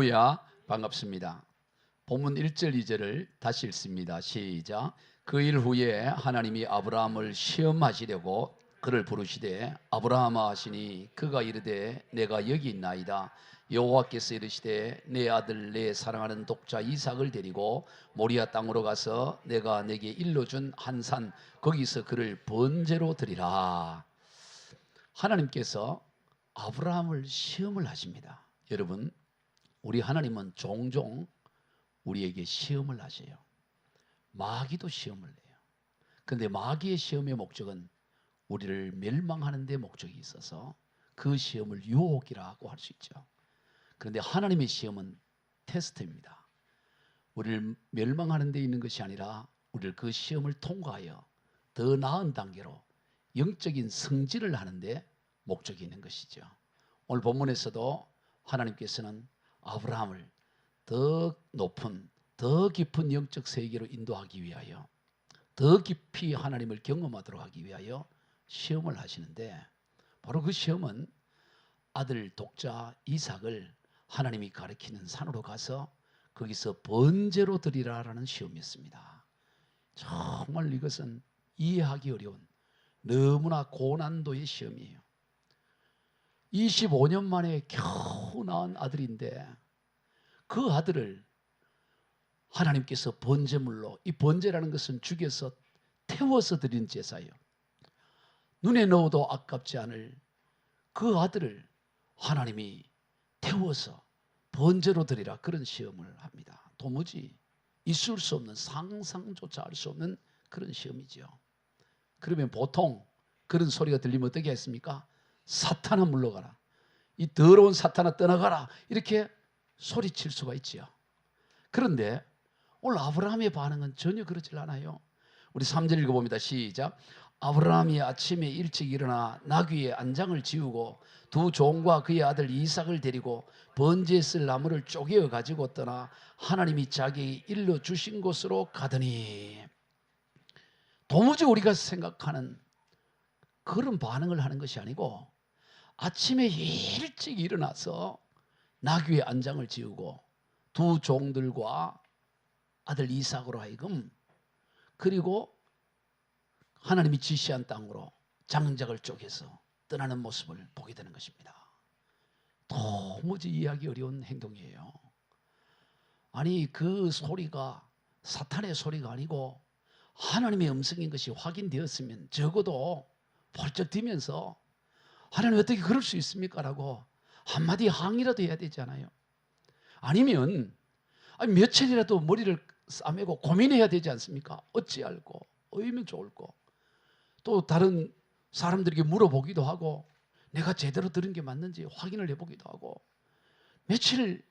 할렐루야, 반갑습니다. 본문 1절 2절을 다시 읽습니다. 시작. 그 일 후에 하나님이 아브라함을 시험하시려고 그를 부르시되 아브라함아 하시니 그가 이르되 내가 여기 있나이다. 여호와께서 이르시되 내 아들 내 사랑하는 독자 이삭을 데리고 모리아 땅으로 가서 내가 내게 일러준 한 산 거기서 그를 번제로 드리라. 하나님께서 아브라함을 시험을 하십니다. 여러분, 우리 하나님은 종종 우리에게 시험을 하세요. 마귀도 시험을 내요. 그런데 마귀의 시험의 목적은 우리를 멸망하는 데 목적이 있어서 그 시험을 유혹이라고 할 수 있죠. 그런데 하나님의 시험은 테스트입니다. 우리를 멸망하는 데 있는 것이 아니라 우리를 그 시험을 통과하여 더 나은 단계로 영적인 성질을 하는데 목적이 있는 것이죠. 오늘 본문에서도 하나님께서는 아브라함을 더 높은, 더 깊은 영적 세계로 인도하기 위하여, 더 깊이 하나님을 경험하도록 하기 위하여 시험을 하시는데, 바로 그 시험은 아들 독자 이삭을 하나님이 가리키는 산으로 가서 거기서 번제로 드리라라는 시험이었습니다. 정말 이것은 이해하기 어려운 너무나 고난도의 시험이에요. 25년 만에 겨우 낳은 아들인데 그 아들을 하나님께서 번제물로, 이 번제라는 것은 죽여서 태워서 드린 제사예요. 눈에 넣어도 아깝지 않을 그 아들을 하나님이 태워서 번제로 드리라, 그런 시험을 합니다. 도무지 있을 수 없는, 상상조차 할 수 없는 그런 시험이죠. 그러면 보통 그런 소리가 들리면 어떻게 했습니까? 사탄아 물러가라, 이 더러운 사탄아 떠나가라, 이렇게 소리칠 수가 있지요. 그런데 오늘 아브라함의 반응은 전혀 그렇지 않아요. 우리 3절 읽어봅니다. 시작. 아브라함이 아침에 일찍 일어나 나귀의 안장을 지우고 두 종과 그의 아들 이삭을 데리고 번제에 쓸 나무를 쪼개어 가지고 떠나 하나님이 자기에게 일러주신 곳으로 가더니, 도무지 우리가 생각하는 그런 반응을 하는 것이 아니고 아침에 일찍 일어나서 나귀의 안장을 지우고 두 종들과 아들 이삭으로 하여금, 그리고 하나님이 지시한 땅으로 장작을 쪼개서 떠나는 모습을 보게 되는 것입니다. 도무지 이해하기 어려운 행동이에요. 아니, 그 소리가 사탄의 소리가 아니고 하나님의 음성인 것이 확인되었으면 적어도 벌쩍 뛰면서 하나님 어떻게 그럴 수 있습니까? 라고 한마디 항의라도 해야 되잖아요. 아니면 며칠이라도 머리를 싸매고 고민해야 되지 않습니까? 어찌 알고 어이면 좋을고, 또 다른 사람들에게 물어보기도 하고 내가 제대로 들은 게 맞는지 확인을 해보기도 하고 며칠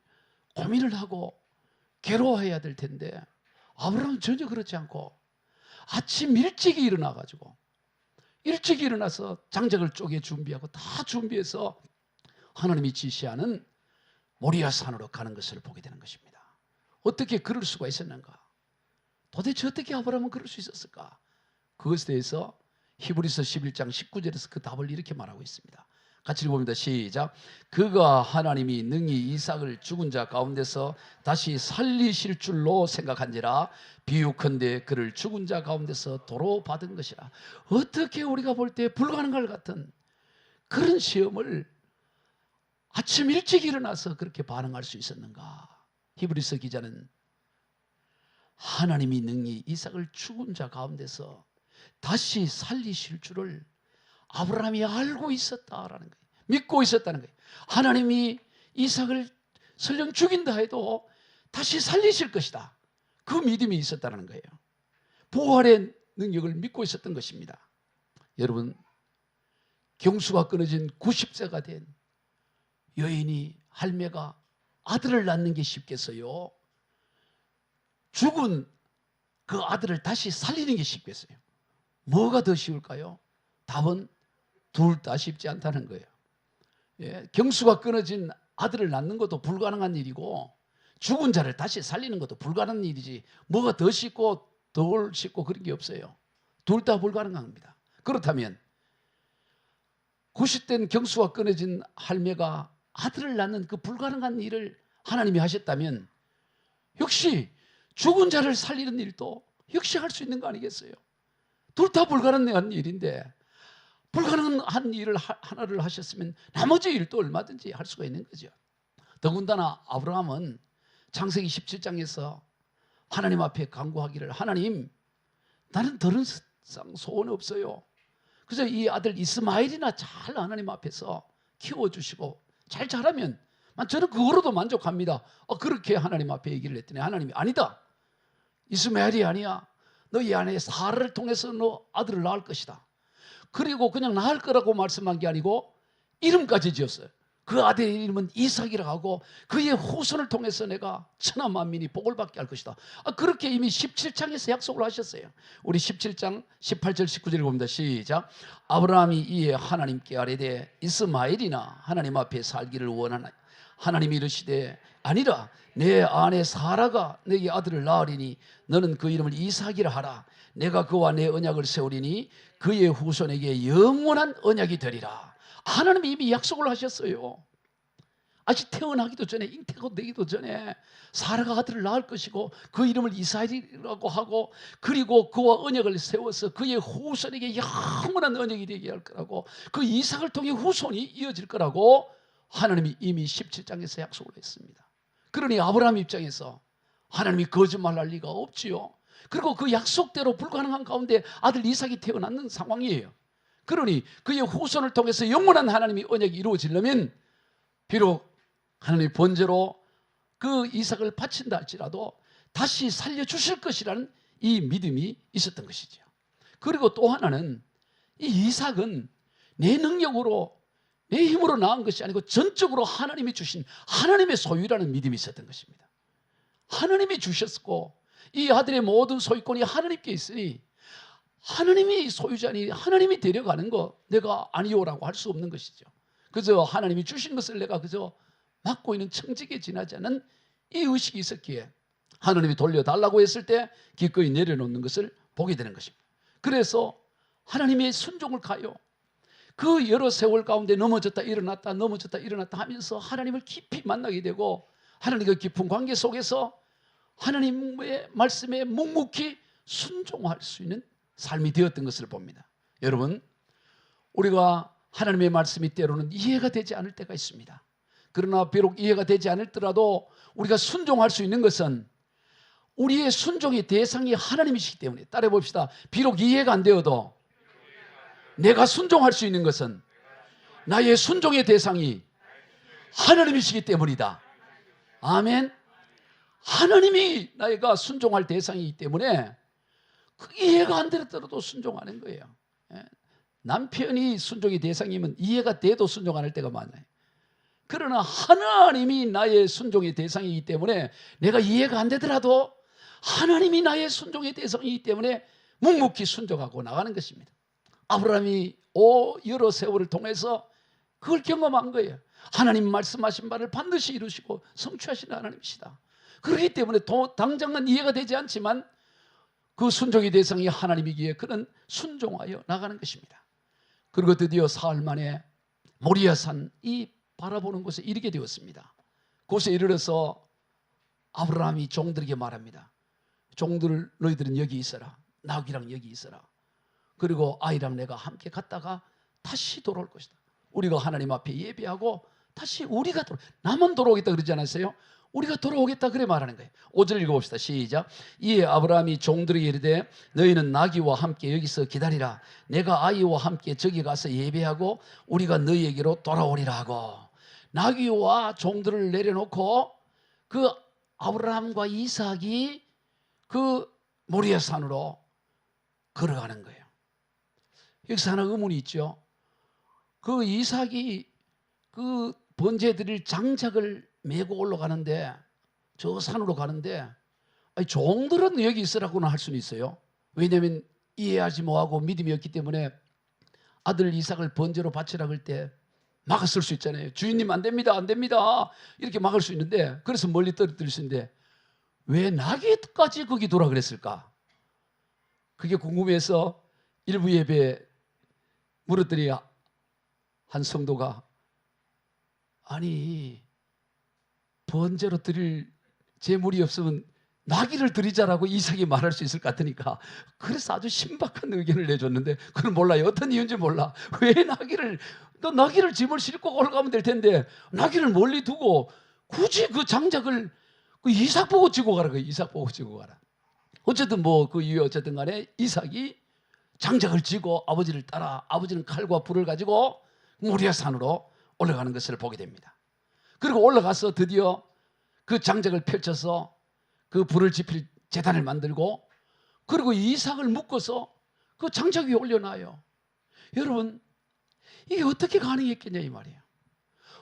고민을 하고 괴로워해야 될 텐데, 아브라함은 전혀 그렇지 않고 아침 일찍이 일어나가지고 일찍 일어나서 장작을 쪼개 준비하고 다 준비해서 하나님이 지시하는 모리아 산으로 가는 것을 보게 되는 것입니다. 어떻게 그럴 수가 있었는가? 도대체 어떻게 아브라함은 그럴 수 있었을까? 그것에 대해서 히브리서 11장 19절에서 그 답을 이렇게 말하고 있습니다. 같이 읽어봅니다. 시작. 그가 하나님이 능히 이삭을 죽은 자 가운데서 다시 살리실 줄로 생각한지라 비유컨대 그를 죽은 자 가운데서 도로 받은 것이라. 어떻게 우리가 볼 때 불가능할 같은 그런 시험을 아침 일찍 일어나서 그렇게 반응할 수 있었는가? 히브리서 기자는 하나님이 능히 이삭을 죽은 자 가운데서 다시 살리실 줄을 아브라함이 알고 있었다라는 거예요. 믿고 있었다는 거예요. 하나님이 이삭을 설령 죽인다 해도 다시 살리실 것이다, 그 믿음이 있었다는 거예요. 부활의 능력을 믿고 있었던 것입니다. 여러분, 경수가 끊어진 90세가 된 여인이, 할매가 아들을 낳는 게 쉽겠어요? 죽은 그 아들을 다시 살리는 게 쉽겠어요? 뭐가 더 쉬울까요? 답은 둘 다 쉽지 않다는 거예요. 예, 경수가 끊어진 아들을 낳는 것도 불가능한 일이고 죽은 자를 다시 살리는 것도 불가능한 일이지 뭐가 더 쉽고 덜 쉽고 그런 게 없어요. 둘 다 불가능합니다. 그렇다면 90된 경수가 끊어진 할매가 아들을 낳는 그 불가능한 일을 하나님이 하셨다면 역시 죽은 자를 살리는 일도 역시 할 수 있는 거 아니겠어요? 둘 다 불가능한 일인데 불가능한 일을 하나를 하셨으면 나머지 일도 얼마든지 할 수가 있는 거죠. 더군다나 아브라함은 창세기 17장에서 하나님 앞에 간구하기를, 하나님, 나는 더는 소원 없어요. 그래서 이 아들 이스마엘이나 잘 하나님 앞에서 키워주시고 잘 자라면 저는 그거로도 만족합니다. 그렇게 하나님 앞에 얘기를 했더니 하나님이, 아니다, 이스마엘이 아니야, 너희 아내 사라를 통해서 너 아들을 낳을 것이다. 그리고 그냥 낳을 거라고 말씀한 게 아니고 이름까지 지었어요. 그 아들의 이름은 이삭이라고 하고 그의 후손을 통해서 내가 천하 만민이 복을 받게 할 것이다. 그렇게 이미 17장에서 약속을 하셨어요. 우리 17장 18절 19절을 봅니다. 시작. 아브라함이 이에 하나님께 아뢰되 이스마엘이나 하나님 앞에 살기를 원하나. 하나님이 이르시되 아니라 내 아내 사라가 내게 아들을 낳으리니 너는 그 이름을 이삭이라 하라. 내가 그와 내 언약을 세우리니 그의 후손에게 영원한 언약이 되리라. 하나님이 이미 약속을 하셨어요. 아직 태어나기도 전에, 잉태가 되기도 전에 사라가 아들을 낳을 것이고 그 이름을 이삭이라고 하고, 그리고 그와 언약을 세워서 그의 후손에게 영원한 언약이 되게 할 거라고, 그 이삭을 통해 후손이 이어질 거라고 하나님이 이미 17장에서 약속을 했습니다. 그러니 아브라함 입장에서 하나님이 거짓말할 리가 없지요. 그리고 그 약속대로 불가능한 가운데 아들 이삭이 태어났는 상황이에요. 그러니 그의 후손을 통해서 영원한 하나님이 언약이 이루어지려면 비록 하나님이 번제로 그 이삭을 바친다 할지라도 다시 살려주실 것이라는 이 믿음이 있었던 것이죠. 그리고 또 하나는 이 이삭은 내 능력으로 내 힘으로 낳은 것이 아니고 전적으로 하나님이 주신 하나님의 소유라는 믿음이 있었던 것입니다. 하나님이 주셨고 이 아들의 모든 소유권이 하나님께 있으니 하나님이 소유자니 하나님이 데려가는 거 내가 아니오라고 할 수 없는 것이죠. 그저 하나님이 주신 것을 내가 그저 맡고 있는 청직에 지나지 않은 이 의식이 있었기에 하나님이 돌려달라고 했을 때 기꺼이 내려놓는 것을 보게 되는 것입니다. 그래서 하나님의 순종을 가요. 그 여러 세월 가운데 넘어졌다 일어났다 넘어졌다 일어났다 하면서 하나님을 깊이 만나게 되고 하나님과 깊은 관계 속에서 하나님의 말씀에 묵묵히 순종할 수 있는 삶이 되었던 것을 봅니다. 여러분, 우리가 하나님의 말씀이 때로는 이해가 되지 않을 때가 있습니다. 그러나 비록 이해가 되지 않을더라도 우리가 순종할 수 있는 것은 우리의 순종의 대상이 하나님이시기 때문에, 따라해 봅시다. 비록 이해가 안 되어도 내가 순종할 수 있는 것은 나의 순종의 대상이 하나님이시기 때문이다. 아멘. 하나님이 나가 순종할 대상이기 때문에 이해가 안 되더라도 순종하는 거예요. 남편이 순종의 대상이면 이해가 돼도 순종 안 할 때가 많아요. 그러나 하나님이 나의 순종의 대상이기 때문에 내가 이해가 안 되더라도 하나님이 나의 순종의 대상이기 때문에 묵묵히 순종하고 나가는 것입니다. 아브라함이 여러 세월을 통해서 그걸 경험한 거예요. 하나님 말씀하신 바를 반드시 이루시고 성취하시는 하나님이시다. 그렇기 때문에 당장은 이해가 되지 않지만 그 순종의 대상이 하나님이기에 그는 순종하여 나가는 것입니다. 그리고 드디어 사흘 만에 모리아산 이 바라보는 곳에 이르게 되었습니다. 그곳에 이르러서 아브라함이 종들에게 말합니다. 종들, 너희들은 여기 있어라. 나귀랑 여기 있어라. 그리고 아이랑 내가 함께 갔다가 다시 돌아올 것이다. 우리가 하나님 앞에 예배하고 다시 우리가 나만 돌아오겠다 그러지 않았어요? 우리가 돌아오겠다 그래 말하는 거예요. 5절 읽어봅시다. 시작. 이에 아브라함이 종들에게 이르되 너희는 나귀와 함께 여기서 기다리라. 내가 아이와 함께 저기 가서 예배하고 우리가 너희에게로 돌아오리라 하고, 나귀와 종들을 내려놓고 그 아브라함과 이삭이 그 모리아산으로 걸어가는 거예요. 여기서 하나 의문이 있죠. 그 이삭이 그 번제 드릴 장작을 메고 올라가는데, 저 산으로 가는데, 아니, 종들은 여기 있으라고는 할 수는 있어요. 왜냐하면 이해하지 못하고 믿음이 없기 때문에 아들 이삭을 번제로 바치라 그럴 때 막았을 수 있잖아요. 주인님 안 됩니다, 안 됩니다, 이렇게 막을 수 있는데, 그래서 멀리 떨어뜨릴 수 있는데 왜 나귀까지 거기 두라 그랬을까? 그게 궁금해서 일부 예배 물었더니 한 성도가, 아니 번제로 드릴 제물이 없으면 나귀를 드리자라고 이삭이 말할 수 있을 것 같으니까 그래서 아주 신박한 의견을 내줬는데 그걸 몰라요. 어떤 이유인지 몰라. 왜 너 나귀를 짐을 싣고 올라가면 될 텐데 나귀를 멀리 두고 굳이 그 장작을 그 이삭 보고 지고 가라. 그 이삭 보고 지고 가라. 어쨌든 뭐 그 이유 어쨌든 간에 이삭이 장작을 지고 아버지를 따라 아버지는 칼과 불을 가지고 모리아 산으로 올라가는 것을 보게 됩니다. 그리고 올라가서 드디어 그 장작을 펼쳐서 그 불을 지필 제단을 만들고 그리고 이삭을 묶어서 그 장작 위에 올려놔요. 여러분 이게 어떻게 가능했겠냐 이 말이에요.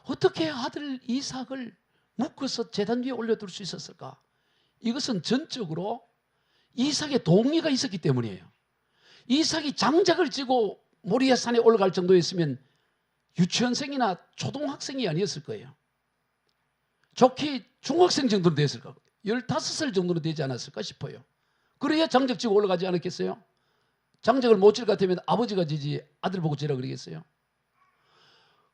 어떻게 아들 이삭을 묶어서 제단 위에 올려둘 수 있었을까? 이것은 전적으로 이삭의 동의가 있었기 때문이에요. 이삭이 장작을 지고 모리아 산에 올라갈 정도였으면 유치원생이나 초등학생이 아니었을 거예요. 좋게 중학생 정도는 됐을 거예요. 15살 정도는 되지 않았을까 싶어요. 그래야 장작 지고 올라가지 않았겠어요? 장작을 못 질 것 같으면 아버지가 지지 아들 보고 지라 그러겠어요?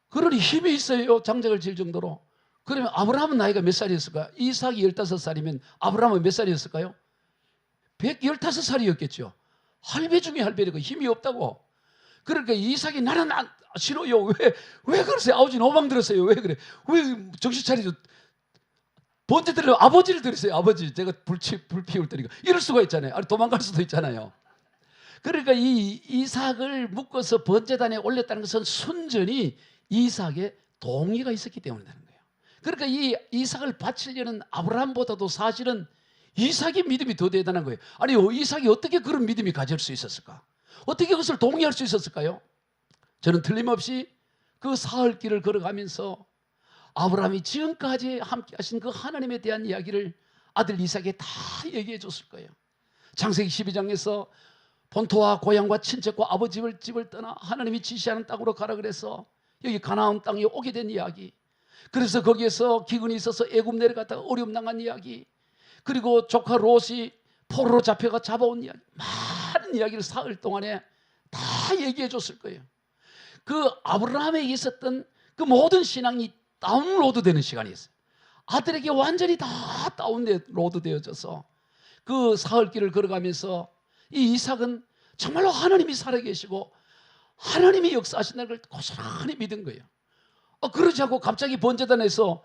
그러니 힘이 있어요. 장작을 질 정도로. 그러면 아브라함은 나이가 몇 살이었을까요? 이삭이 15살이면 아브라함은 몇 살이었을까요? 115살이었겠죠. 할배 중에 할배라고 힘이 없다고. 그러니까 이삭이 나는 싫어요. 왜 그러세요? 아버지는 오방 들었어요. 왜 그래? 왜 정신 차리죠? 번제 드리려 아버지를 드리세요. 아버지 제가 불 피울 테니까. 이럴 수가 있잖아요. 아니, 도망갈 수도 있잖아요. 그러니까 이 이삭을 묶어서 번제단에 올렸다는 것은 순전히 이삭의 동의가 있었기 때문에 되는 거예요. 그러니까 이 이삭을 바치려는 아브라함보다도 사실은 이삭의 믿음이 더 대단한 거예요. 아니 이삭이 어떻게 그런 믿음이 가질 수 있었을까? 어떻게 그것을 동의할 수 있었을까요? 저는 틀림없이 그 사흘길을 걸어가면서 아브라함이 지금까지 함께 하신 그 하나님에 대한 이야기를 아들 이삭에게 다 얘기해 줬을 거예요. 창세기 12장에서 본토와 고향과 친척과 아버지 집을 떠나 하나님이 지시하는 땅으로 가라 그래서 여기 가나안 땅에 오게 된 이야기, 그래서 거기에서 기근이 있어서 애굽 내려갔다가 어려움 당한 이야기, 그리고 조카 롯이 포로로 잡혀가 잡아온 이야기, 많은 이야기를 사흘 동안에 다 얘기해 줬을 거예요. 그 아브라함에게 있었던 그 모든 신앙이 다운로드 되는 시간이었어요. 아들에게 완전히 다 다운로드 되어져서 그 사흘길을 걸어가면서 이 이삭은 정말로 하나님이 살아계시고 하나님이 역사하신다는 걸 고스란히 믿은 거예요. 그러지 않고 갑자기 번제단에서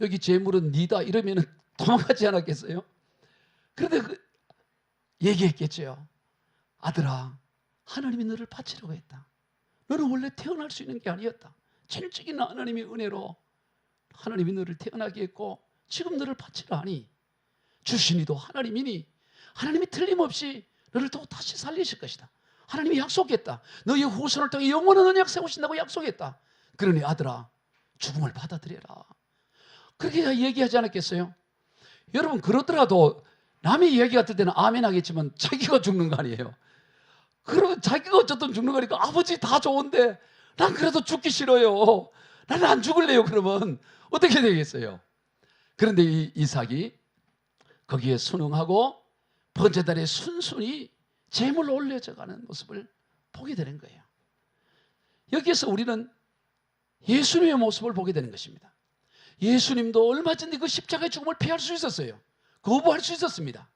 여기 재물은 니다 이러면 도망가지 않았겠어요? 그런데 얘기했겠죠. 아들아, 하나님이 너를 바치려고 했다. 너는 원래 태어날 수 있는 게 아니었다. 전적인 하나님의 은혜로 하나님이 너를 태어나게 했고 지금 너를 바치라 하니 주신이도 하나님이니 하나님이 틀림없이 너를 또 다시 살리실 것이다. 하나님이 약속했다. 너의 후손을 통해 영원한 언약 세우신다고 약속했다. 그러니 아들아, 죽음을 받아들여라. 그렇게 얘기하지 않았겠어요? 여러분, 그러더라도 남의 이야기 같을 때는 아멘 하겠지만 자기가 죽는 거 아니에요? 그러면 자기가 어쨌든 죽는 거니까 아버지 다 좋은데 난 그래도 죽기 싫어요. 나는 안 죽을래요. 그러면 어떻게 되겠어요? 그런데 이 이삭이 거기에 순응하고 번제단에 순순히 제물로 올려져 가는 모습을 보게 되는 거예요. 여기에서 우리는 예수님의 모습을 보게 되는 것입니다. 예수님도 얼마 전에 그 십자가의 죽음을 피할 수 있었어요. 거부할 수 있었습니다.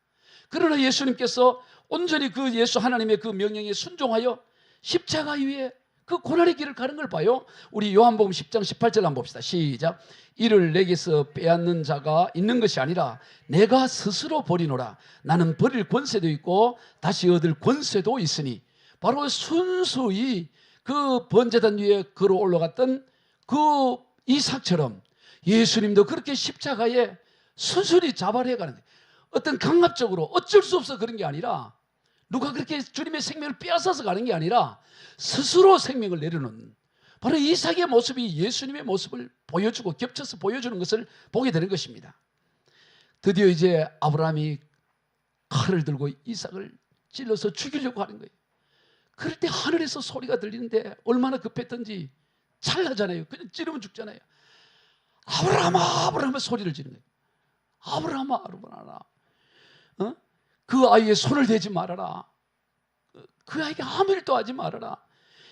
그러나 예수님께서 온전히 그 예수 하나님의 그 명령에 순종하여 십자가 위에 그 고난의 길을 가는 걸 봐요. 우리 요한복음 10장 18절 한번 봅시다. 시작. 이를 내게서 빼앗는 자가 있는 것이 아니라 내가 스스로 버리노라. 나는 버릴 권세도 있고 다시 얻을 권세도 있으니. 바로 순수히 그 번제단 위에 걸어 올라갔던 그 이삭처럼 예수님도 그렇게 십자가에 순순히 자발해 가는 거예요. 어떤 강압적으로 어쩔 수 없어 그런 게 아니라, 누가 그렇게 주님의 생명을 빼앗아서 가는 게 아니라 스스로 생명을 내려놓는, 바로 이삭의 모습이 예수님의 모습을 보여주고 겹쳐서 보여주는 것을 보게 되는 것입니다. 드디어 이제 아브라함이 칼을 들고 이삭을 찔러서 죽이려고 하는 거예요. 그럴 때 하늘에서 소리가 들리는데 얼마나 급했던지 찰나잖아요. 그냥 찌르면 죽잖아요. 아브라함아, 아브라함아 소리를 지르는 거예요. 아브라함아, 아브라함아, 그 아이의 손을 대지 말아라. 그 아이에게 아무 일도 하지 말아라.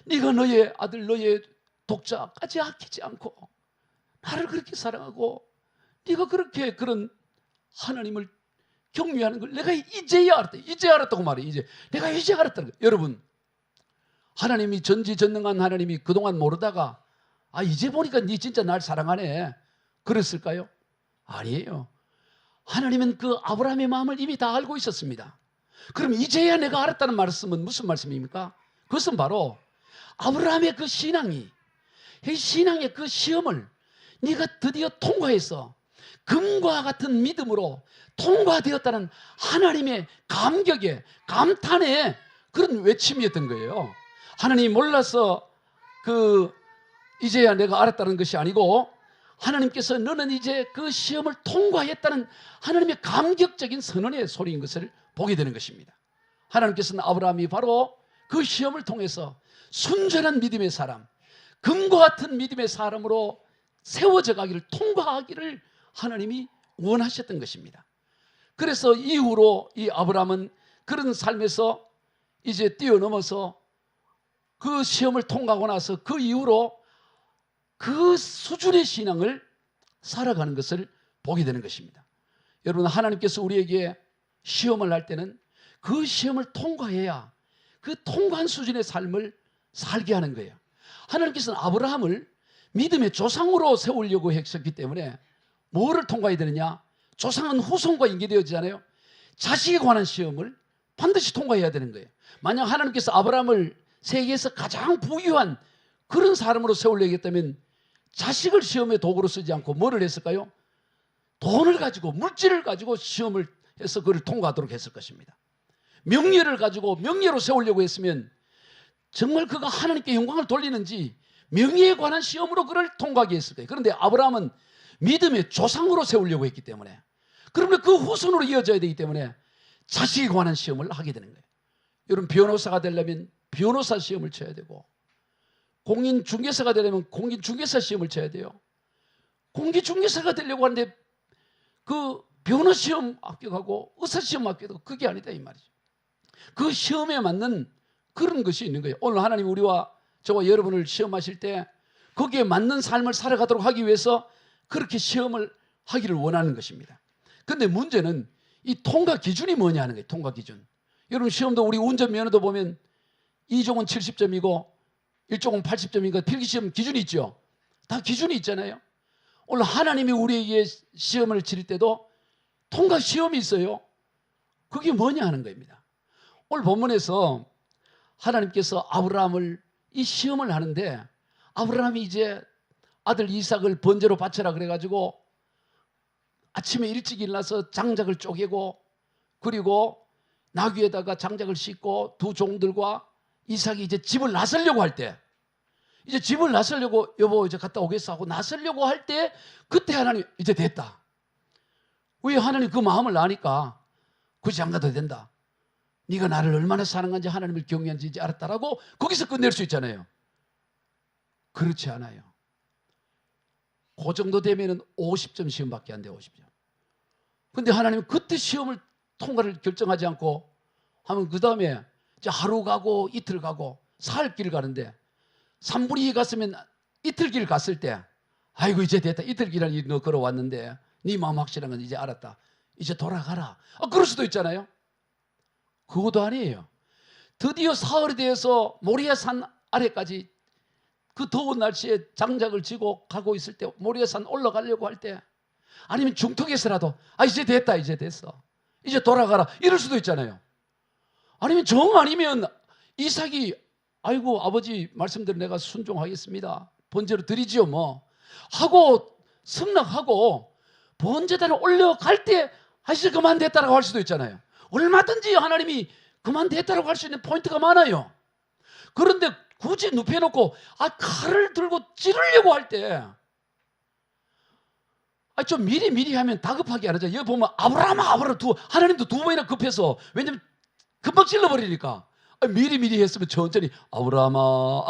네가 너의 아들, 너의 독자까지 아끼지 않고 나를 그렇게 사랑하고 네가 그렇게 그런 하나님을 경외하는 걸 내가 이제야 알았다. 이제 알았다고 말해. 내가 이제 알았다는 거예요. 여러분, 하나님이 전지전능한 하나님이 그동안 모르다가 이제 보니까 네 진짜 날 사랑하네 그랬을까요? 아니에요. 하나님은 그 아브라함의 마음을 이미 다 알고 있었습니다. 그럼 이제야 내가 알았다는 말씀은 무슨 말씀입니까? 그것은 바로 아브라함의 그 신앙이, 이 신앙의 그 시험을 네가 드디어 통과해서 금과 같은 믿음으로 통과되었다는 하나님의 감격에, 감탄의 그런 외침이었던 거예요. 하나님이 몰라서 이제야 내가 알았다는 것이 아니고, 하나님께서 너는 이제 그 시험을 통과했다는 하나님의 감격적인 선언의 소리인 것을 보게 되는 것입니다. 하나님께서는 아브라함이 바로 그 시험을 통해서 순전한 믿음의 사람, 금과 같은 믿음의 사람으로 세워져 가기를, 통과하기를 하나님이 원하셨던 것입니다. 그래서 이후로 이 아브라함은 그런 삶에서 이제 뛰어넘어서 그 시험을 통과하고 나서 그 이후로 그 수준의 신앙을 살아가는 것을 보게 되는 것입니다. 여러분, 하나님께서 우리에게 시험을 할 때는 그 시험을 통과해야 그 통과한 수준의 삶을 살게 하는 거예요. 하나님께서는 아브라함을 믿음의 조상으로 세우려고 했었기 때문에 뭐를 통과해야 되느냐? 조상은 후손과 연계되어지잖아요. 자식에 관한 시험을 반드시 통과해야 되는 거예요. 만약 하나님께서 아브라함을 세계에서 가장 부유한 그런 사람으로 세우려고 했다면 자식을 시험의 도구로 쓰지 않고 뭐를 했을까요? 돈을 가지고, 물질을 가지고 시험을 해서 그를 통과하도록 했을 것입니다. 명예를 가지고 명예로 세우려고 했으면 정말 그가 하나님께 영광을 돌리는지 명예에 관한 시험으로 그를 통과하게 했을 거예요. 그런데 아브라함은 믿음의 조상으로 세우려고 했기 때문에, 그러면 그 후손으로 이어져야 되기 때문에 자식에 관한 시험을 하게 되는 거예요. 여러분, 변호사가 되려면 변호사 시험을 쳐야 되고, 공인중개사가 되려면 공인중개사 시험을 쳐야 돼요. 공기중개사가 되려고 하는데 그 변호 시험 합격하고 의사 시험 합격하고 그게 아니다 이 말이죠. 그 시험에 맞는 그런 것이 있는 거예요. 오늘 하나님 우리와 저와 여러분을 시험하실 때 거기에 맞는 삶을 살아가도록 하기 위해서 그렇게 시험을 하기를 원하는 것입니다. 그런데 문제는 이 통과 기준이 뭐냐 하는 거예요. 통과 기준. 여러분, 시험도 우리 운전면허도 보면 2종은 70점이고 1종은 80점이니까 필기시험 기준이 있죠. 다 기준이 있잖아요. 오늘 하나님이 우리에게 시험을 치를 때도 통과 시험이 있어요. 그게 뭐냐 하는 겁니다. 오늘 본문에서 하나님께서 아브라함을 이 시험을 하는데, 아브라함이 이제 아들 이삭을 번제로 바쳐라 그래가지고 아침에 일찍 일어나서 장작을 쪼개고, 그리고 나귀에다가 장작을 싣고 두 종들과 이삭이 이제 집을 나서려고 할 때, 이제 집을 나서려고 여보 이제 갔다 오겠어 하고 나서려고 할 때, 그때 하나님 이제 됐다. 왜? 하나님 그 마음을 아니까 굳이 안 가도 된다. 네가 나를 얼마나 사랑한지 하나님을 경외한지 이제 알았다라고 거기서 끝낼 수 있잖아요. 그렇지 않아요. 그 정도 되면은 50점 시험밖에 안 돼. 50점. 근데 하나님은 그때 시험을 통과를 결정하지 않고 하면 그 다음에 하루 가고 이틀 가고 사흘 길 가는데, 3분의 2 갔으면 이틀 길 갔을 때 아이고 이제 됐다. 이틀 길을 너 걸어왔는데 네 마음 확실한 건 이제 알았다. 이제 돌아가라. 그럴 수도 있잖아요. 그것도 아니에요. 드디어 사흘이 되어서 모리아산 아래까지 그 더운 날씨에 장작을 지고 가고 있을 때, 모리아산 올라가려고 할 때, 아니면 중턱에서라도 이제 됐다. 이제 됐어. 이제 돌아가라. 이럴 수도 있잖아요. 아니면 정 아니면 이삭이 아이고 아버지 말씀대로 내가 순종하겠습니다. 번제로 드리지요 뭐 하고 승낙하고 번제단에 올려갈 때 이제 그만 됐다라고 할 수도 있잖아요. 얼마든지 하나님이 그만 됐다라고 할 수 있는 포인트가 많아요. 그런데 굳이 눕혀놓고 칼을 들고 찌르려고 할 때 좀 미리 하면 다급하게 안 하죠. 여기 보면 아브라함 하나님도 두 번이나 급해서, 왜냐면 금방 찔러버리니까 미리 했으면 천천히 아브라함아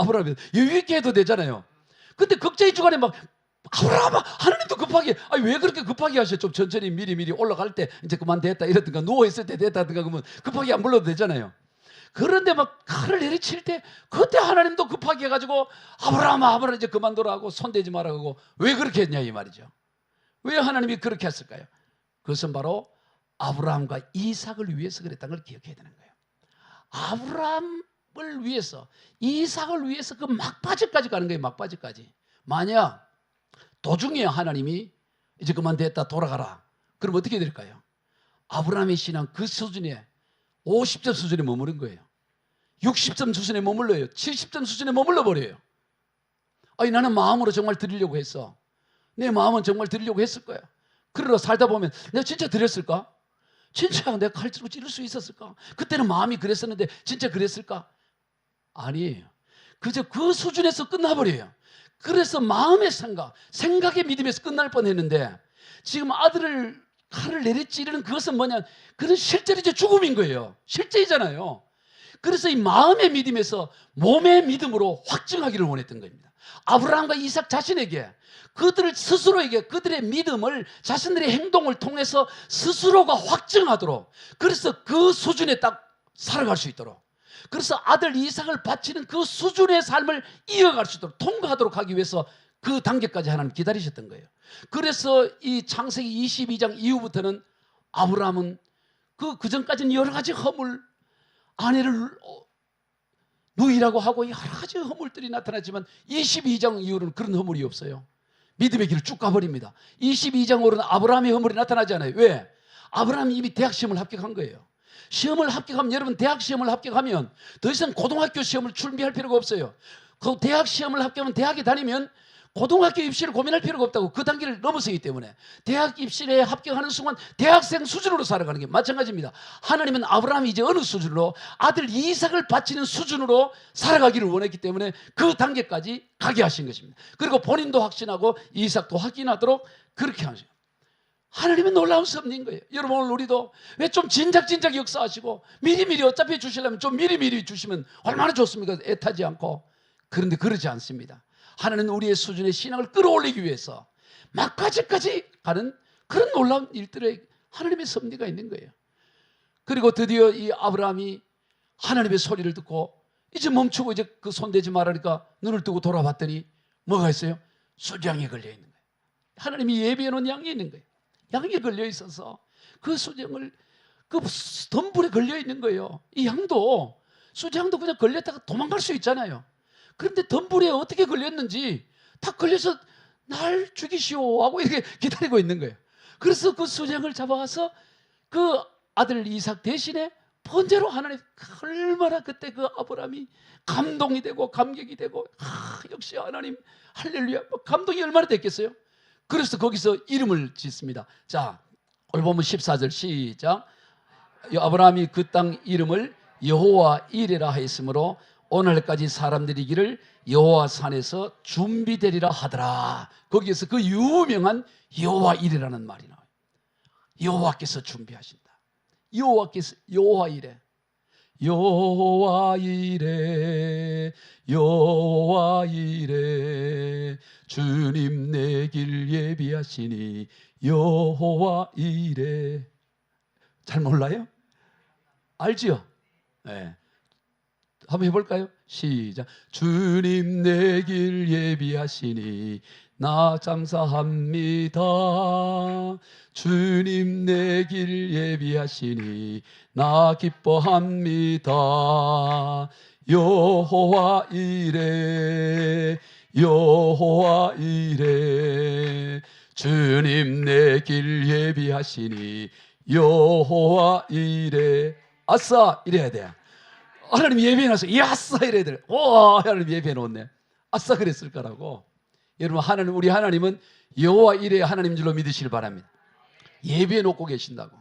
여유 있게 해도 되잖아요. 근데 극제의 주간에 막 아브라함아 하나님도 급하게 왜 그렇게 급하게 하셔? 좀 천천히 미리 올라갈 때 이제 그만 됐다 이러든가 누워있을 때 됐다든가 그러면 급하게 안 불러도 되잖아요. 그런데 막 칼을 내리칠 때 그때 하나님도 급하게 해가지고 아브라함아 이제 그만둬라 하고 손대지 마라 하고, 왜 그렇게 했냐 이 말이죠. 왜 하나님이 그렇게 했을까요? 그것은 바로 아브라함과 이삭을 위해서 그랬다는 걸 기억해야 되는 거예요. 아브라함을 위해서, 이삭을 위해서 그 막바지까지 가는 거예요. 막바지까지. 만약 도중에 하나님이 이제 그만 됐다 돌아가라, 그럼 어떻게 될까요? 아브라함의 신앙 그 수준에 50점 수준에 머무른 거예요. 60점 수준에 머물러요. 70점 수준에 머물러 버려요. 아니, 나는 마음으로 정말 드리려고 했어. 내 마음은 정말 드리려고 했을 거야. 그러러 살다 보면 내가 진짜 드렸을까? 진짜 내가 칼질로 찌를 수 있었을까? 그때는 마음이 그랬었는데 진짜 그랬을까? 아니에요. 그저 그 수준에서 끝나버려요. 그래서 마음의 생각의 믿음에서 끝날 뻔했는데, 지금 아들을 칼을 내리찌르는 그것은 뭐냐? 그건 실제로 이제 죽음인 거예요. 실제이잖아요. 그래서 이 마음의 믿음에서 몸의 믿음으로 확증하기를 원했던 겁니다. 아브라함과 이삭 자신에게, 그들을 스스로에게 그들의 믿음을 자신들의 행동을 통해서 스스로가 확증하도록, 그래서 그 수준에 딱 살아갈 수 있도록, 그래서 아들 이삭을 바치는 그 수준의 삶을 이어갈 수 있도록, 통과하도록 하기 위해서 그 단계까지 하나님 기다리셨던 거예요. 그래서 이 창세기 22장 이후부터는 아브라함은 그 전까지는 여러 가지 허물, 아내를 누이라고 하고 여러 가지 허물들이 나타났지만 22장 이후로는 그런 허물이 없어요. 믿음의 길을 쭉 가버립니다. 22장으로는 아브라함의 허물이 나타나지 않아요. 왜? 아브라함이 이미 대학 시험을 합격한 거예요. 시험을 합격하면, 여러분 대학 시험을 합격하면 더 이상 고등학교 시험을 준비할 필요가 없어요. 그 대학 시험을 합격하면 대학에 다니면 고등학교 입시를 고민할 필요가 없다고. 그 단계를 넘어서기 때문에 대학 입시에 합격하는 순간 대학생 수준으로 살아가는 게 마찬가지입니다. 하나님은 아브라함이 이제 어느 수준으로, 아들 이삭을 바치는 수준으로 살아가기를 원했기 때문에 그 단계까지 가게 하신 것입니다. 그리고 본인도 확신하고 이삭도 확인하도록 그렇게 하신 거예요. 하나님은 놀라운 섭리인 거예요. 여러분, 오늘 우리도 왜 좀 진작 역사하시고 미리미리 어차피 주시려면 좀 미리미리 주시면 얼마나 좋습니까? 애타지 않고. 그런데 그러지 않습니다. 하나님은 우리의 수준의 신앙을 끌어올리기 위해서 막바지까지 가는 그런 놀라운 일들에 하나님의 섭리가 있는 거예요. 그리고 드디어 이 아브라함이 하나님의 소리를 듣고 이제 멈추고 이제 그 손대지 말라니까 눈을 뜨고 돌아봤더니 뭐가 있어요? 수장에 걸려 있는 거예요. 하나님이 예비해 놓은 양이 있는 거예요. 양이 걸려 있어서 그 수장을, 그 덤불에 걸려 있는 거예요. 이 양도, 수장도 그냥 걸렸다가 도망갈 수 있잖아요. 그런데 덤불에 어떻게 걸렸는지 다 걸려서 날 죽이시오 하고 이렇게 기다리고 있는 거예요. 그래서 그 수장을 잡아와서 그 아들 이삭 대신에 번제로 하나님, 얼마나 그때 그 아브라함이 감동이 되고 감격이 되고, 역시 하나님 할렐루야, 감동이 얼마나 됐겠어요. 그래서 거기서 이름을 짓습니다. 자, 오늘 보면 14절 시작. 아브라함이 그 땅 이름을 여호와 이레라 하였으므로 오늘까지 사람들이 이기를 여호와 산에서 준비되리라 하더라. 거기에서 그 유명한 여호와 이레라는 말이 나와요. 여호와께서 준비하신다. 여호와 이레, 여호와 이레, 여호와 이레, 주님 내 길 예비하시니 여호와 이레. 잘 몰라요? 알지요? 네. 한번 해볼까요? 시작. 주님 내 길 예비하시니 나 감사합니다. 주님 내 길 예비하시니 나 기뻐합니다. 여호와 이레, 여호와 이레, 주님 내 길 예비하시니 여호와 이레. 아싸 이래야 돼. 하나님 예배해놔서 야싸 이래야 돼. 오, 하나님 예배해놓네. 아싸 그랬을 거라고. 여러분, 우리 하나님은 여호와 이레 하나님 줄로 믿으시길 바랍니다. 예배해놓고 계신다고.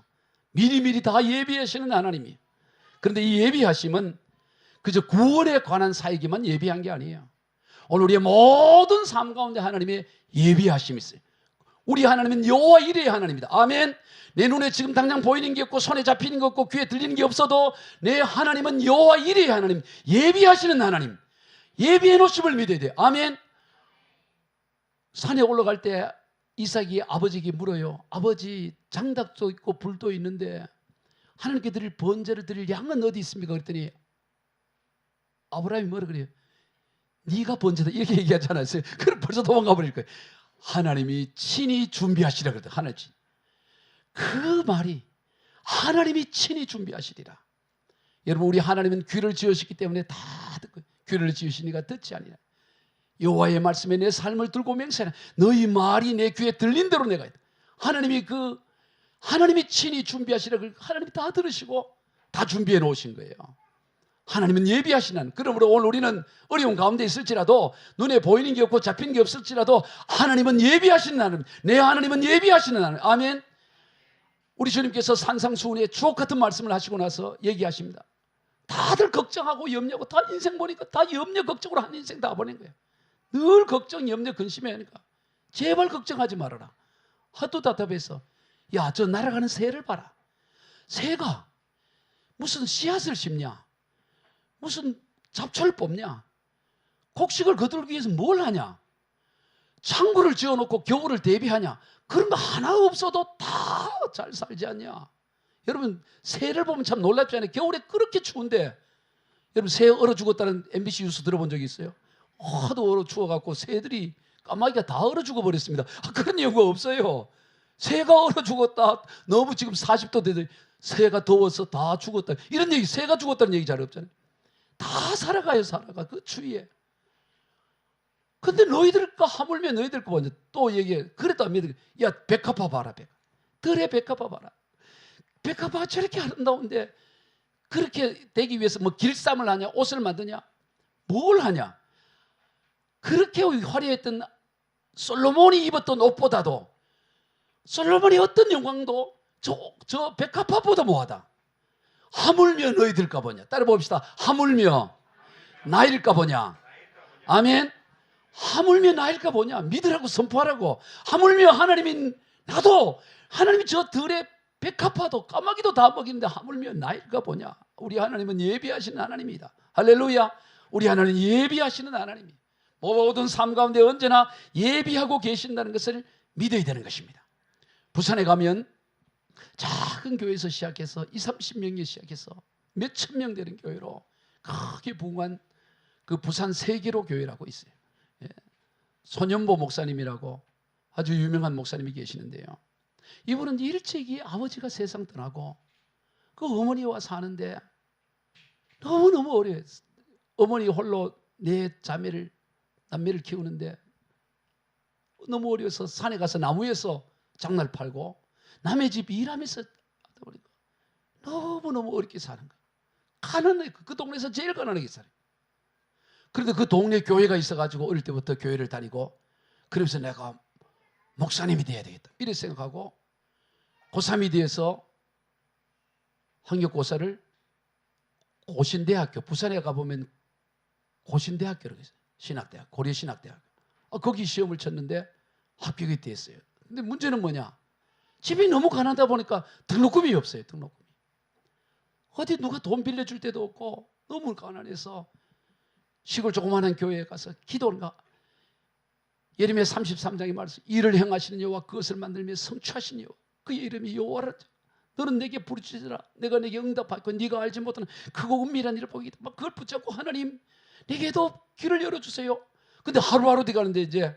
미리미리 다 예배하시는 하나님이에요. 그런데 이 예배하심은 그저 구원에 관한 사역에만 예배한 게 아니에요. 오늘 우리의 모든 삶 가운데 하나님의 예배하심이 있어요. 우리 하나님은 여호와 이레의 하나님입니다. 아멘. 내 눈에 지금 당장 보이는 게 없고 손에 잡히는 게 없고 귀에 들리는 게 없어도 내 하나님은 여호와 이레의 하나님, 예비하시는 하나님, 예비해 놓으심을 믿어야 돼요. 아멘. 산에 올라갈 때 이삭이 아버지에게 물어요. 아버지, 장닭도 있고 불도 있는데 하나님께 드릴 번제를 드릴 양은 어디 있습니까? 그랬더니 아브라함이 뭐라 그래요? 네가 번제다 이렇게 얘기하지 않았어요? 그럼 벌써 도망가 버릴 거예요. 하나님이 친히 준비하시라 그랬다. 하나님. 그 말이 하나님이 친히 준비하시리라. 여러분, 우리 하나님은 귀를 지으셨기 때문에 다 듣고, 귀를 지으시니까 듣지 아니라. 여호와의 말씀에 내 삶을 들고 맹세하라. 너희 말이 내 귀에 들린 대로 내가 했다. 하나님이 친히 준비하시라. 하나님이 다 들으시고 다 준비해 놓으신 거예요. 하나님은 예비하시는. 그러므로 오늘 우리는 어려운 가운데 있을지라도, 눈에 보이는 게 없고 잡힌 게 없을지라도 하나님은 예비하시는 하나님. 내 하나님은 예비하시는 하나님. 아멘. 우리 주님께서 산상수훈의 주옥 같은 말씀을 하시고 나서 얘기하십니다. 다들 걱정하고 염려하고, 다 인생 보니까 다 염려 걱정으로 한 인생 다 보낸 거예요. 늘 걱정, 염려, 근심해 하니까 제발 걱정하지 말아라. 하도 답답해서, 야, 저 날아가는 새를 봐라. 새가 무슨 씨앗을 심냐, 무슨 잡초를 뽑냐, 곡식을 거두기 위해서 뭘 하냐, 창고를 지어놓고 겨울을 대비하냐, 그런 거 하나 없어도 다 잘 살지 않냐. 여러분, 새를 보면 참 놀랍지 않아요? 겨울에 그렇게 추운데, 여러분, 새 얼어 죽었다는 MBC 뉴스 들어본 적이 있어요? 하도 얼어 추워갖고 새들이, 까마귀가 다 얼어 죽어버렸습니다. 그런 연구가 없어요. 새가 얼어 죽었다, 너무 지금 40도 되더니 새가 더워서 다 죽었다, 이런 얘기, 새가 죽었다는 얘기 잘 없잖아요. 다 살아가요, 살아가, 그 추위에. 근데 너희들과 하물며 너희들 거 먼저 또 얘기해. 그래도 안 믿어. 야, 백합화 봐라. 들에 백합화 봐라. 백합화가 저렇게 아름다운데 그렇게 되기 위해서 뭐 길쌈을 하냐, 옷을 만드냐, 뭘 하냐. 그렇게 화려했던 솔로몬이 입었던 옷보다도, 솔로몬이 어떤 영광도 저 백합화보다 뭐하다. 하물며 너희들까 보냐. 따라 봅시다. 하물며 나일까 보냐. 아멘. 하물며 나일까 보냐. 믿으라고 선포하라고. 하물며 하나님이, 나도 하나님이 저 들에 백합화도 까마귀도 다 먹이는데 하물며 나일까 보냐. 우리 하나님은 예비하시는 하나님이다. 할렐루야. 우리 하나님은 예비하시는 하나님이, 모든 삶 가운데 언제나 예비하고 계신다는 것을 믿어야 되는 것입니다. 부산에 가면 작은 교회에서 시작해서 20-30명이 시작해서 몇천 명 되는 교회로 크게 부흥한 그 부산 세계로 교회라고 있어요. 손연보 목사님이라고 아주 유명한 목사님이 계시는데요. 이분은 일찍이 아버지가 세상 떠나고 그 어머니와 사는데 너무너무 어려워요. 어머니 홀로 네 남매를 키우는데 너무 어려워서 산에 가서 나무에서 장날 팔고 남의 집 일하면서 하다 보니까 너무너무 어렵게 사는 거예요. 가난해. 그 동네에서 제일 가난하게 살아요. 그런데 그 동네 교회가 있어가지고 어릴 때부터 교회를 다니고, 그러면서 내가 목사님이 돼야 되겠다 이렇게 생각하고 고3이 돼서 학력고사를 고신대학교, 부산에 가보면 고신대학교라고 있어요. 신학대학, 고려신학대학. 거기 시험을 쳤는데 합격이 됐어요. 근데 문제는 뭐냐, 집이 너무 가난하다 보니까 등록금이 없어요. 등록금이 어디 누가 돈 빌려줄 데도 없고 너무 가난해서 시골 조그마한 교회에 가서 기도가, 예레미야 33장의 말씀, 일을 행하시는 여호와, 그것을 만들며 성취하신 여호와, 그의 이름이 여호와라. 너는 내게 부르짖으라. 내가 내게 응답하고 네가 알지 못하는 크고 은밀한 일을 보이겠다. 막 그걸 붙잡고, 하나님 내게도 길을 열어주세요. 근데 하루하루 돼가는데 이제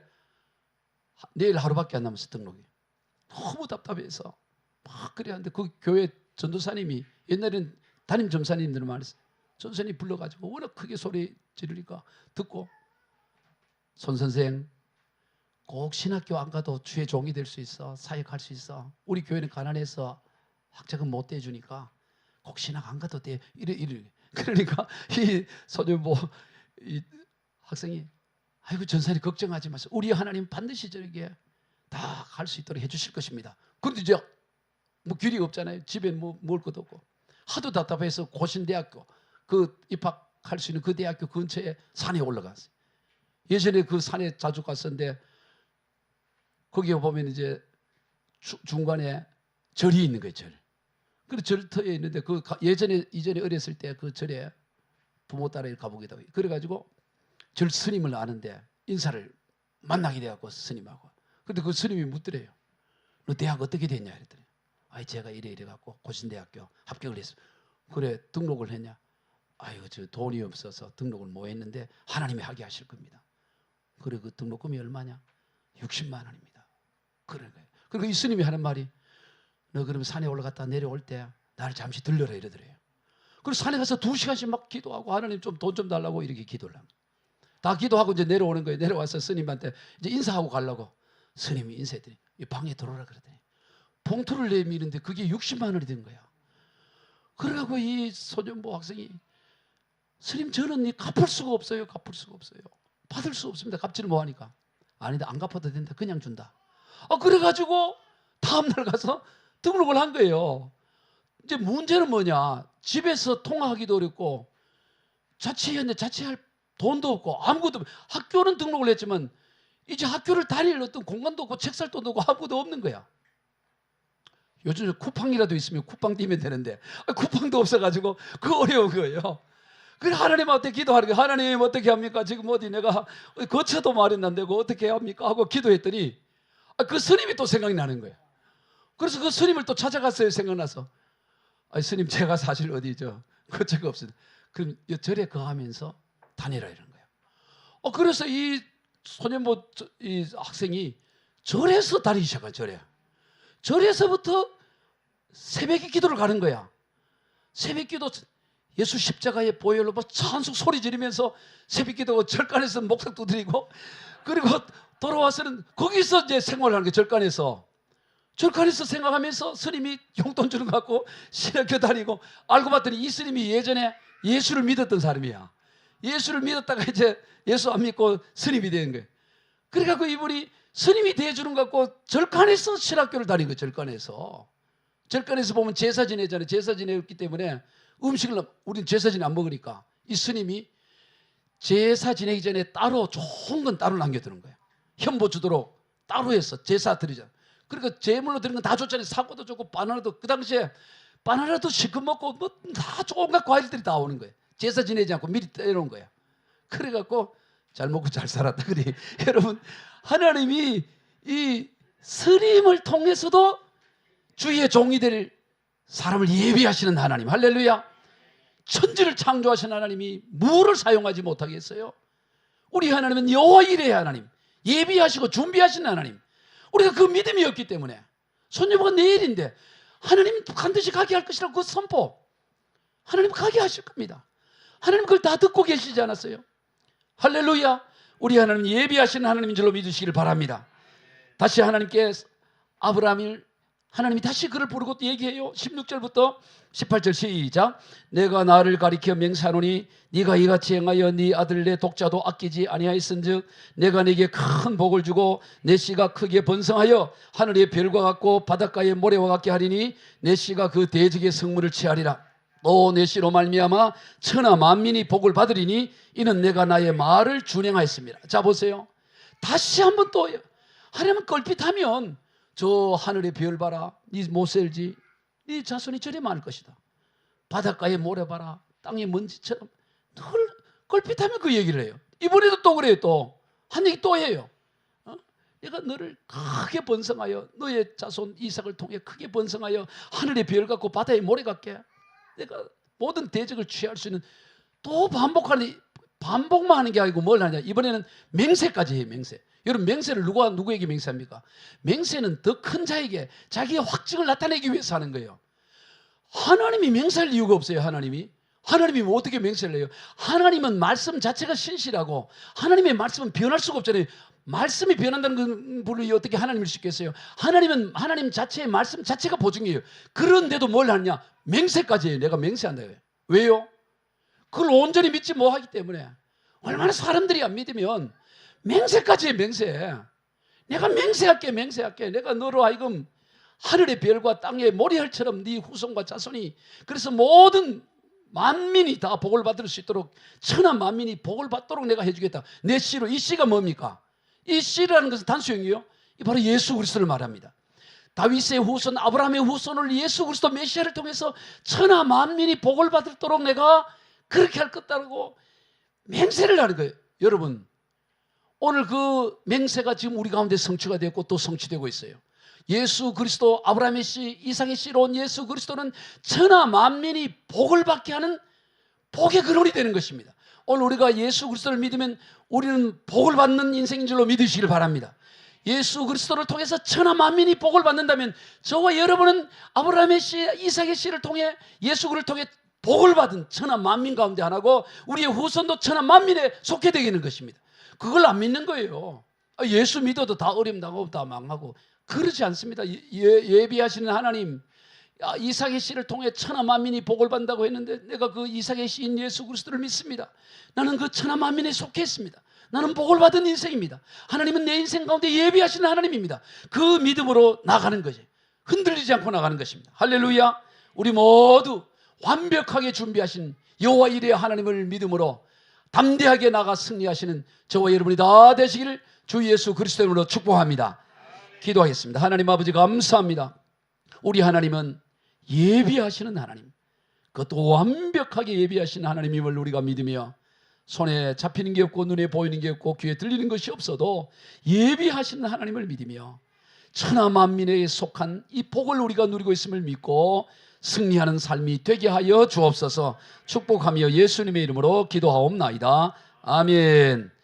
내일 하루밖에 안 남았어. 등록이 너무 답답해서 막 그래 하는데, 그 교회 전도사님이, 옛날엔 담임 점사님들은 말했어요. 전도사님 불러가지고 워낙 크게 소리 지르니까 듣고, 손 선생 꼭 신학교 안 가도 주의 종이 될 수 있어. 사역할 수 있어. 우리 교회는 가난해서 학자금 못 대주니까 꼭 신학 안 가도 돼. 이래. 그러니까 이 소년보 이 학생이, 아이고 전사님 걱정하지 마세요. 우리 하나님 반드시 저에게 다 갈 수 있도록 해주실 것입니다. 그런데 이제 뭐 길이 없잖아요. 집에 뭐 먹을 것도 없고. 하도 답답해서 고신대학교, 그 입학할 수 있는 그 대학교 근처에 산에 올라갔어요. 예전에 그 산에 자주 갔었는데 거기에 보면 이제 중간에 절이 있는 거예요. 절. 그래서 절터에 있는데 그 이전에 어렸을 때 그 절에 부모 따라 가보기도 하고, 그래가지고 절 스님을 아는데 인사를 만나게 돼갖고 스님하고. 근데 그 스님이 묻더래요. 너 대학 어떻게 됐냐 그랬더니, 아이 제가 이래 갖고 고신대학교 합격을 했어. 그래 등록을 했냐? 아이고 저 돈이 없어서 등록을 못 했는데 하나님이 하게 하실 겁니다. 그래 그 등록금이 얼마냐? 60만 원입니다. 그런 거예요. 그리고 이 스님이 하는 말이, 너 그러면 산에 올라갔다 내려올 때 나를 잠시 들려라 이러더래요. 그리고 산에 가서 2시간씩 막 기도하고, 하나님 좀 돈 좀 달라고 이렇게 기도를 합니다. 다 기도하고 이제 내려오는 거예요. 내려와서 스님한테 이제 인사하고 가려고 스님이 인사했더니 방에 들어오라 그러더니 봉투를 내미는데 그게 60만 원이 된 거야. 그래가지고 이 소년보 학생이, 스님 저는 갚을 수가 없어요. 갚을 수가 없어요. 받을 수 없습니다. 갚지를 뭐하니까. 아니다, 안 갚아도 된다. 그냥 준다. 그래가지고 다음날 가서 등록을 한 거예요. 이제 문제는 뭐냐, 집에서 통화하기도 어렵고 자취했는데 자취할 돈도 없고 아무것도 없고, 학교는 등록을 했지만 이제 학교를 다닐 어떤 공간도 없고 책 살 돈도 없고 아무것도 없는 거야. 요즘 쿠팡이라도 있으면 쿠팡 뛰면 되는데 쿠팡도 없어가지고 그 어려운 거예요. 그래 하나님한테 기도하는 거예요. 하나님 어떻게 합니까? 지금 어디 내가 거처도 마련 안 되고 어떻게 합니까? 하고 기도했더니 그 스님이 또 생각이 나는 거예요. 그래서 그 스님을 또 찾아갔어요. 생각나서. 스님 제가 사실 어디 거처가 없어요. 그럼 절에 거하면서 다니라 이런 거예요. 그래서 이 소년보 이 학생이 절에서 다니기 시작한 절에. 절에서부터 새벽에 기도를 가는 거야. 새벽 기도, 예수 십자가의 보혈로 찬송 소리 지르면서 새벽 기도, 절간에서 목탁도 드리고, 그리고 돌아와서는 거기서 이제 생활하는 게 절간에서 생각하면서 스님이 용돈 주는 것 같고 신학교 다니고, 알고 봤더니 이 스님이 예전에 예수를 믿었던 사람이야. 예수를 믿었다가 이제 예수 안 믿고 스님이 되는 거예요. 그래갖고 이분이 스님이 대해주는 것 같고 절간에서 신학교를 다닌 거예요. 절간에서 보면 제사 지내잖아요. 제사 지내기 때문에 음식을, 우리는 제사 지내 안 먹으니까 이 스님이 제사 지내기 전에 따로 좋은 건 따로 남겨두는 거예요. 현보 주도록 따로 해서 제사 드리잖아요. 그러니까 제물로 드리는 건 다 좋잖아요. 사과도 좋고 바나나도, 그 당시에 바나나도 실컷 먹고 뭐 다 온갖 과일들이 다 오는 거예요. 제사 지내지 않고 미리 떼놓은 거예요. 그래갖고 잘 먹고 잘 살았다. 그래 여러분, 하나님이 이 스님을 통해서도 주의 종이 될 사람을 예비하시는 하나님, 할렐루야. 천지를 창조하신 하나님이 무엇을 사용하지 못하겠어요? 우리 하나님은 여호와 이레의 하나님, 예비하시고 준비하신 하나님. 우리가 그 믿음이 없기 때문에, 손녀보가 내일인데 하나님 반드시 가게 할 것이라고 그 선포, 하나님 가게 하실 겁니다. 하나님 그걸 다 듣고 계시지 않았어요? 할렐루야. 우리 하나님 예비하시는 하나님인 줄로 믿으시길 바랍니다. 다시 하나님께 아브라함을, 하나님이 다시 그를 부르고 또 얘기해요. 16절부터 18절 시작. 내가 나를 가리켜 맹세하노니 네가 이같이 행하여 네 아들 내 독자도 아끼지 아니하였은즉 내가 네게 큰 복을 주고 내 씨가 크게 번성하여 하늘의 별과 같고 바닷가의 모래와 같게 하리니 내 씨가 그 대적의 성문을 취하리라. 또 내 씨로 말미암아 천하 만민이 복을 받으리니 이는 내가 나의 말을 준행하였습니다. 자 보세요. 다시 한번 또 하나님은 걸핏하면 저 하늘의 별 봐라, 네 못 살지, 네 자손이 저리 많을 것이다. 바닷가에 모래 봐라, 땅의 먼지처럼. 늘 걸핏하면 그 얘기를 해요. 이번에도 또 그래요. 또 한 얘기 또 해요. 내가 너를 크게 번성하여 너의 자손 이삭을 통해 크게 번성하여 하늘의 별 같고 바다의 모래 같게 내가 모든 대적을 취할 수 있는. 또 반복만 하는 게 아니고 뭘 하냐, 이번에는 맹세까지 해요. 맹세. 여러분, 맹세를 누구에게 맹세합니까? 맹세는 더 큰 자에게 자기의 확증을 나타내기 위해서 하는 거예요. 하나님이 맹세할 이유가 없어요. 하나님이 어떻게 맹세를 해요? 하나님은 말씀 자체가 신실하고 하나님의 말씀은 변할 수가 없잖아요. 말씀이 변한다는 분이 어떻게 하나님일 수 있겠어요? 하나님은 하나님 자체의 말씀 자체가 보증이에요. 그런데도 뭘 하냐? 맹세까지 해요. 내가 맹세한다. 왜요? 그걸 온전히 믿지 못하기 때문에. 얼마나 사람들이 안 믿으면 맹세까지 해. 맹세. 내가 맹세할게. 내가 너로 하여금 하늘의 별과 땅의 모래알처럼 네 후손과 자손이, 그래서 모든 만민이 다 복을 받을 수 있도록, 천하 만민이 복을 받도록 내가 해주겠다. 내 씨로. 이 씨가 뭡니까? 이 씨라는 것은 단수형이요, 바로 예수 그리스도를 말합니다. 다윗의 후손, 아브라함의 후손을 예수 그리스도 메시아를 통해서 천하 만민이 복을 받도록 내가 그렇게 할 것다라고 맹세를 하는 거예요. 여러분, 오늘 그 맹세가 지금 우리 가운데 성취가 되었고 또 성취되고 있어요. 예수 그리스도, 아브라함의 씨, 이삭의 씨로 온 예수 그리스도는 천하 만민이 복을 받게 하는 복의 근원이 되는 것입니다. 오늘 우리가 예수 그리스도를 믿으면 우리는 복을 받는 인생인 줄로 믿으시길 바랍니다. 예수 그리스도를 통해서 천하 만민이 복을 받는다면 저와 여러분은 아브라함의 씨, 이삭의 씨를 통해 예수를 통해 복을 받은 천하 만민 가운데 하나고 우리의 후손도 천하 만민에 속해 되기는 것입니다. 그걸 안 믿는 거예요. 예수 믿어도 다 어려움 당하고 다 망하고 그러지 않습니다. 예비하시는 하나님, 이삭의 씨를 통해 천하 만민이 복을 받는다고 했는데 내가 그 이삭의 씨인 예수 그리스도를 믿습니다. 나는 그 천하 만민에 속해 있습니다. 나는 복을 받은 인생입니다. 하나님은 내 인생 가운데 예비하시는 하나님입니다. 그 믿음으로 나가는 거지. 흔들리지 않고 나가는 것입니다. 할렐루야. 우리 모두 완벽하게 준비하신 여호와 이레 하나님을 믿음으로 담대하게 나가 승리하시는 저와 여러분이 다 되시기를 주 예수 그리스도 이름으로 축복합니다. 기도하겠습니다. 하나님 아버지 감사합니다. 우리 하나님은 예비하시는 하나님, 그것도 완벽하게 예비하시는 하나님임을 우리가 믿으며 손에 잡히는 게 없고 눈에 보이는 게 없고 귀에 들리는 것이 없어도 예비하시는 하나님을 믿으며 천하 만민에 속한 이 복을 우리가 누리고 있음을 믿고 승리하는 삶이 되게 하여 주옵소서. 축복하며 예수님의 이름으로 기도하옵나이다. 아멘.